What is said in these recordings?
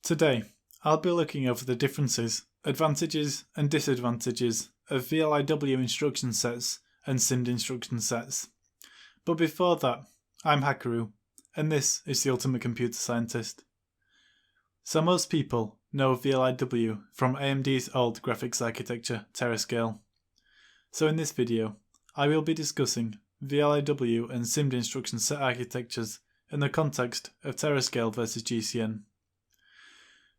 Today, I'll be looking over the differences, advantages and disadvantages of VLIW instruction sets and SIMD instruction sets. But before that, I'm Hakaru, and this is the Ultimate Computer Scientist. So most people know VLIW from AMD's old graphics architecture, TerraScale. So in this video, I will be discussing VLIW and SIMD instruction set architectures in the context of TerraScale versus GCN.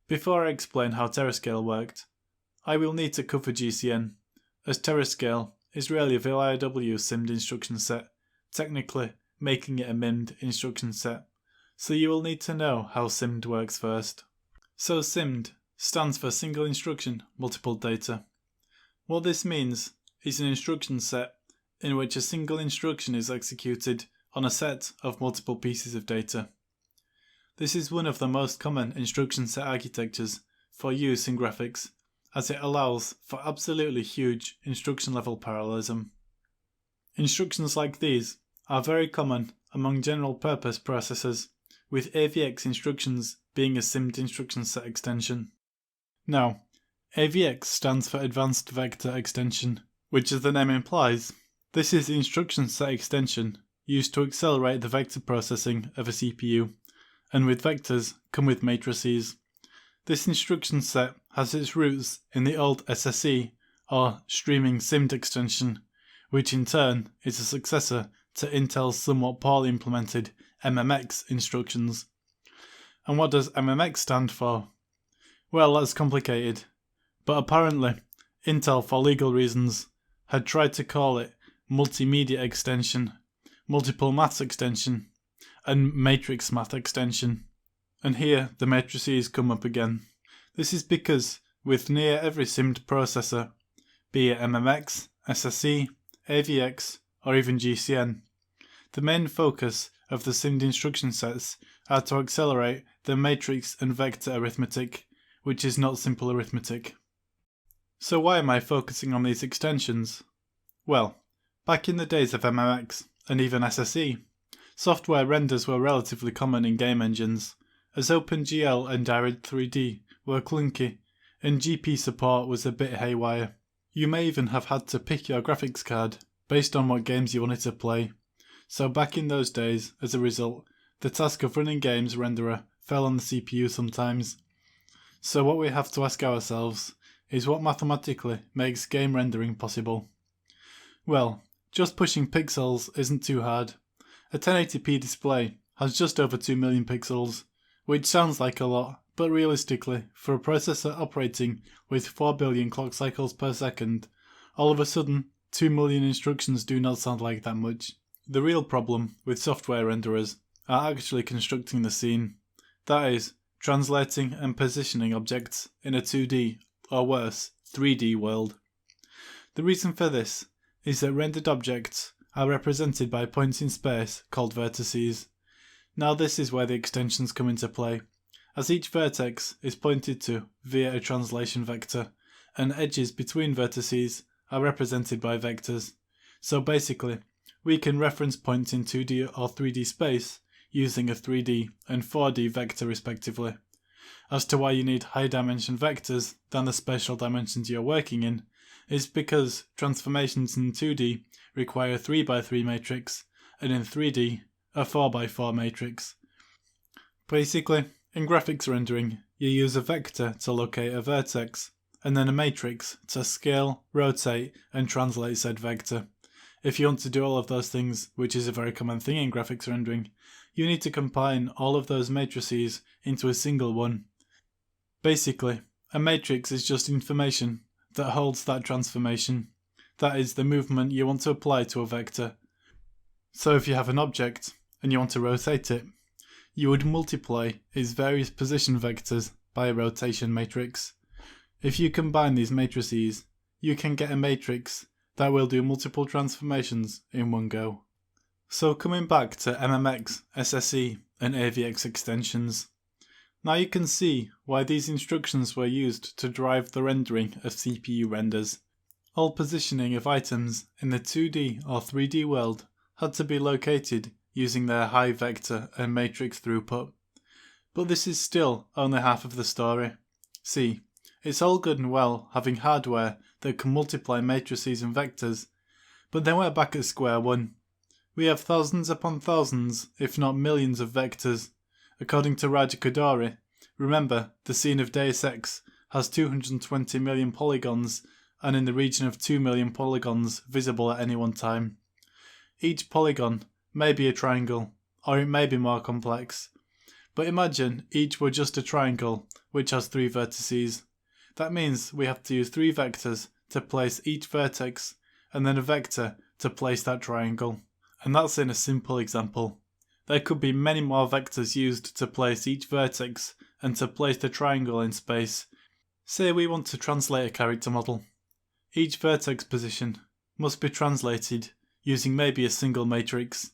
Before I explain how TerraScale worked, I will need to cover GCN, as TerraScale is really a VLIW SIMD instruction set, technically making it a MIMD instruction set, so you will need to know how SIMD works first. So SIMD stands for Single Instruction Multiple Data. What this means is an instruction set in which a single instruction is executed on a set of multiple pieces of data. This is one of the most common instruction set architectures for use in graphics, as it allows for absolutely huge instruction level parallelism. Instructions like these are very common among general purpose processors, with AVX instructions being a SIMD instruction set extension. Now, AVX stands for Advanced Vector Extension, which as the name implies, this is the instruction set extension used to accelerate the vector processing of a CPU, and with vectors come with matrices. This instruction set has its roots in the old SSE, or Streaming SIMD extension, which in turn is a successor to Intel's somewhat poorly implemented MMX instructions. And what does MMX stand for? Well, that's complicated, but apparently Intel, for legal reasons, had tried to call it Multimedia Extension, Multiple Maths Extension, and Matrix Math Extension. And here the matrices come up again. This is because with near every SIMD processor, be it MMX, SSE, AVX, or even GCN, the main focus of the SIMD instruction sets are to accelerate the matrix and vector arithmetic, which is not simple arithmetic. So why am I focusing on these extensions? Well, back in the days of MMX and even SSE, software renders were relatively common in game engines, as OpenGL and Direct3D were clunky and GP support was a bit haywire. You may even have had to pick your graphics card based on what games you wanted to play. So back in those days, as a result, the task of running games renderer fell on the CPU sometimes. So what we have to ask ourselves is what mathematically makes game rendering possible? Well, just pushing pixels isn't too hard. A 1080p display has just over 2 million pixels, which sounds like a lot, but realistically, for a processor operating with 4 billion clock cycles per second, all of a sudden 2 million instructions do not sound like that much. The real problem with software renderers are actually constructing the scene, that is, translating and positioning objects in a 2D, or worse, 3D world. The reason for this is that rendered objects are represented by points in space called vertices. Now this is where the extensions come into play, as each vertex is pointed to via a translation vector, and edges between vertices are represented by vectors. So basically, we can reference points in 2D or 3D space using a 3D and 4D vector respectively. As to why you need higher dimension vectors than the spatial dimensions you're working in, is because transformations in 2D require a 3x3 matrix, and in 3D, a 4x4 matrix. Basically, in graphics rendering, you use a vector to locate a vertex, and then a matrix to scale, rotate, and translate said vector. If you want to do all of those things, which is a very common thing in graphics rendering, you need to combine all of those matrices into a single one. Basically, a matrix is just information that holds that transformation. That is the movement you want to apply to a vector. So if you have an object and you want to rotate it, you would multiply its various position vectors by a rotation matrix. If you combine these matrices, you can get a matrix that will do multiple transformations in one go. So coming back to MMX, SSE and AVX extensions, now you can see why these instructions were used to drive the rendering of CPU renders. All positioning of items in the 2D or 3D world had to be located using their high vector and matrix throughput. But this is still only half of the story. See, it's all good and well having hardware that can multiply matrices and vectors, but then we're back at square one. We have thousands upon thousands, if not millions of vectors. According to Raja Koduri, remember, the scene of Deus Ex has 220 million polygons and in the region of 2 million polygons visible at any one time. Each polygon may be a triangle, or it may be more complex. But imagine each were just a triangle, which has 3 vertices. That means we have to use 3 vectors to place each vertex, and then a vector to place that triangle. And that's in a simple example. There could be many more vectors used to place each vertex and to place the triangle in space. Say we want to translate a character model. Each vertex position must be translated using maybe a single matrix.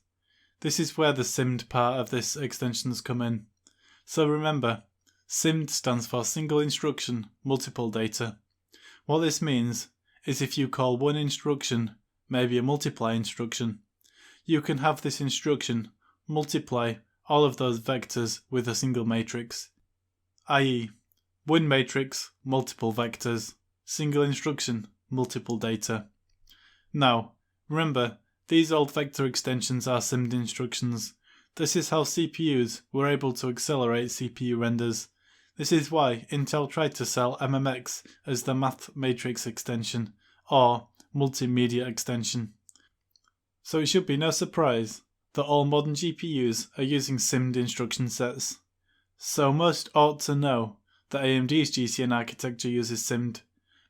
This is where the SIMD part of this extensions come in. So remember, SIMD stands for Single Instruction Multiple Data. What this means is if you call one instruction maybe a multiply instruction, you can have this instruction multiply all of those vectors with a single matrix, i.e. one matrix, multiple vectors, single instruction, multiple data. Now, remember, these old vector extensions are SIMD instructions. This is how CPUs were able to accelerate CPU renders. This is why Intel tried to sell MMX as the math matrix extension, or multimedia extension. So it should be no surprise that all modern GPUs are using SIMD instruction sets. So most ought to know that AMD's GCN architecture uses SIMD,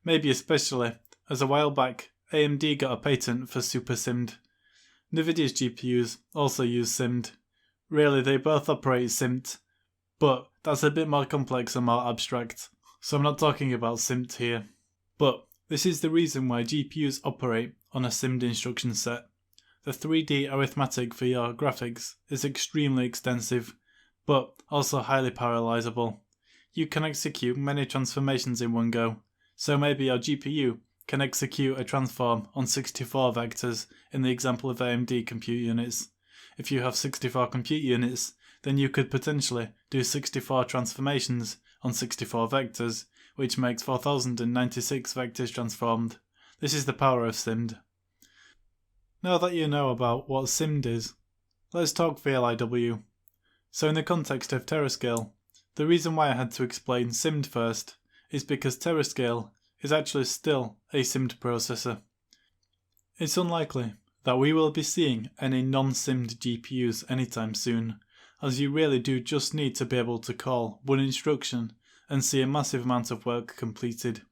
maybe especially as a while back AMD got a patent for Super SIMD. NVIDIA's GPUs also use SIMD. Really, they both operate SIMD, but that's a bit more complex and more abstract, so I'm not talking about SIMD here. But this is the reason why GPUs operate on a SIMD instruction set. The 3D arithmetic for your graphics is extremely extensive, but also highly parallelizable. You can execute many transformations in one go, so maybe your GPU can execute a transform on 64 vectors in the example of AMD compute units. If you have 64 compute units, then you could potentially do 64 transformations on 64 vectors, which makes 4096 vectors transformed. This is the power of SIMD. Now that you know about what SIMD is, let's talk VLIW. So in the context of TerraScale, the reason why I had to explain SIMD first is because TerraScale is actually still a SIMD processor. It's unlikely that we will be seeing any non-SIMD GPUs anytime soon, as you really do just need to be able to call one instruction and see a massive amount of work completed.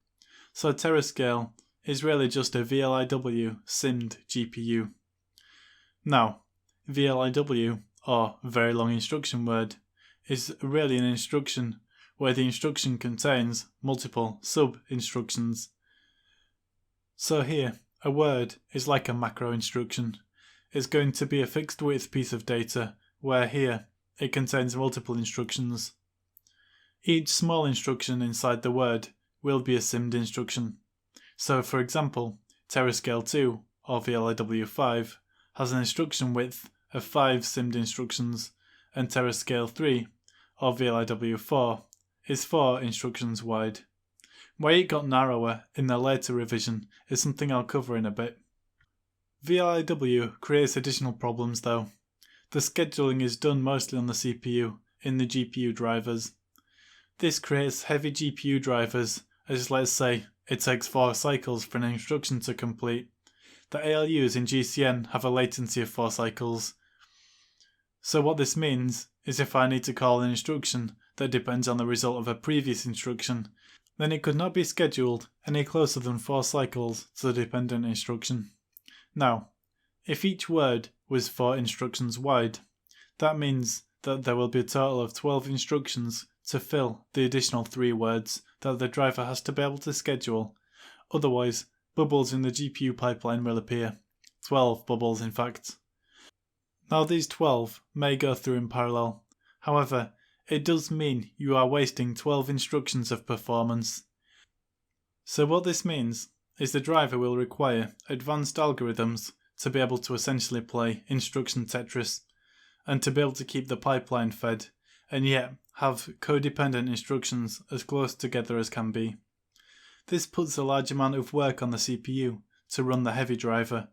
So TerraScale is really just a VLIW SIMD GPU. Now, VLIW, or Very Long Instruction Word, is really an instruction where the instruction contains multiple sub-instructions. So here, a word is like a macro instruction. It's going to be a fixed width piece of data, where here it contains multiple instructions. Each small instruction inside the word will be a SIMD instruction. So for example, TerraScale 2, or VLIW5, has an instruction width of 5 SIMD instructions, and TerraScale 3, or VLIW4, is 4 instructions wide. Why it got narrower in the later revision is something I'll cover in a bit. VLIW creates additional problems though. The scheduling is done mostly on the CPU, in the GPU drivers. This creates heavy GPU drivers, as let's say it takes 4 cycles for an instruction to complete. The ALUs in GCN have a latency of 4 cycles. So what this means is if I need to call an instruction that depends on the result of a previous instruction, then it could not be scheduled any closer than 4 cycles to the dependent instruction. Now, if each word was 4 instructions wide, that means that there will be a total of 12 instructions to fill the additional 3 words that the driver has to be able to schedule, otherwise bubbles in the GPU pipeline will appear. 12 bubbles in fact. Now these 12 may go through in parallel, however it does mean you are wasting 12 instructions of performance. So what this means is the driver will require advanced algorithms to be able to essentially play instruction Tetris, and to be able to keep the pipeline fed and yet have codependent instructions as close together as can be. This puts a large amount of work on the CPU to run the heavy driver,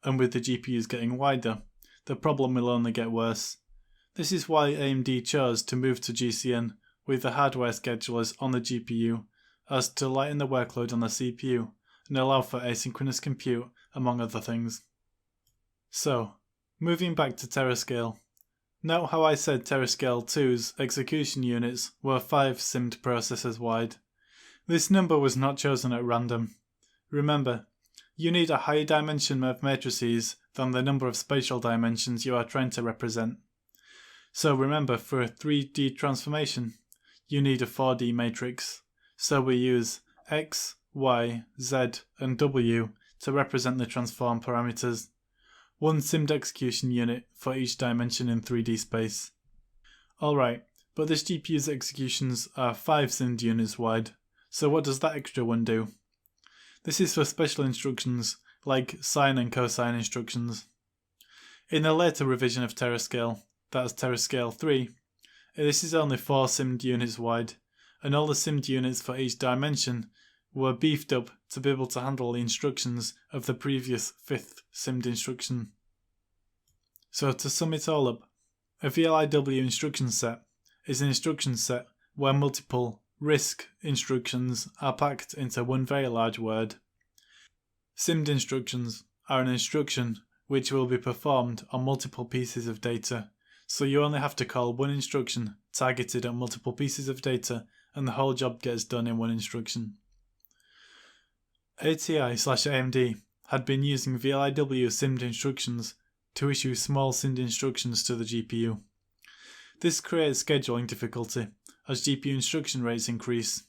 and with the GPUs getting wider, the problem will only get worse. This is why AMD chose to move to GCN with the hardware schedulers on the GPU, as to lighten the workload on the CPU and allow for asynchronous compute, among other things. So, moving back to TerraScale. Note how I said TerraScale 2's execution units were 5 SIMD processors wide. This number was not chosen at random. Remember, you need a higher dimension of matrices than the number of spatial dimensions you are trying to represent. So remember, for a 3D transformation, you need a 4D matrix. So we use X, Y, Z and W to represent the transform parameters. One SIMD execution unit for each dimension in 3D space. Alright, but this GPU's executions are 5 SIMD units wide, so what does that extra one do? This is for special instructions like sine and cosine instructions. In a later revision of TerraScale, that's TerraScale 3, this is only 4 SIMD units wide, and all the SIMD units for each dimension were beefed up to be able to handle the instructions of the previous 5th SIMD instruction. So to sum it all up, a VLIW instruction set is an instruction set where multiple RISC instructions are packed into one very large word. SIMD instructions are an instruction which will be performed on multiple pieces of data, so you only have to call one instruction targeted at multiple pieces of data and the whole job gets done in one instruction. ATI/AMD had been using VLIW SIMD instructions to issue small SIMD instructions to the GPU. This creates scheduling difficulty as GPU instruction rates increase.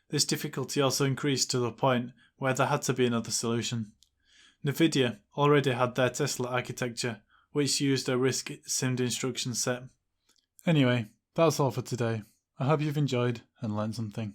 This difficulty also increased to the point where there had to be another solution. NVIDIA already had their Tesla architecture, which used a RISC SIMD instruction set. Anyway, that's all for today. I hope you've enjoyed and learned something.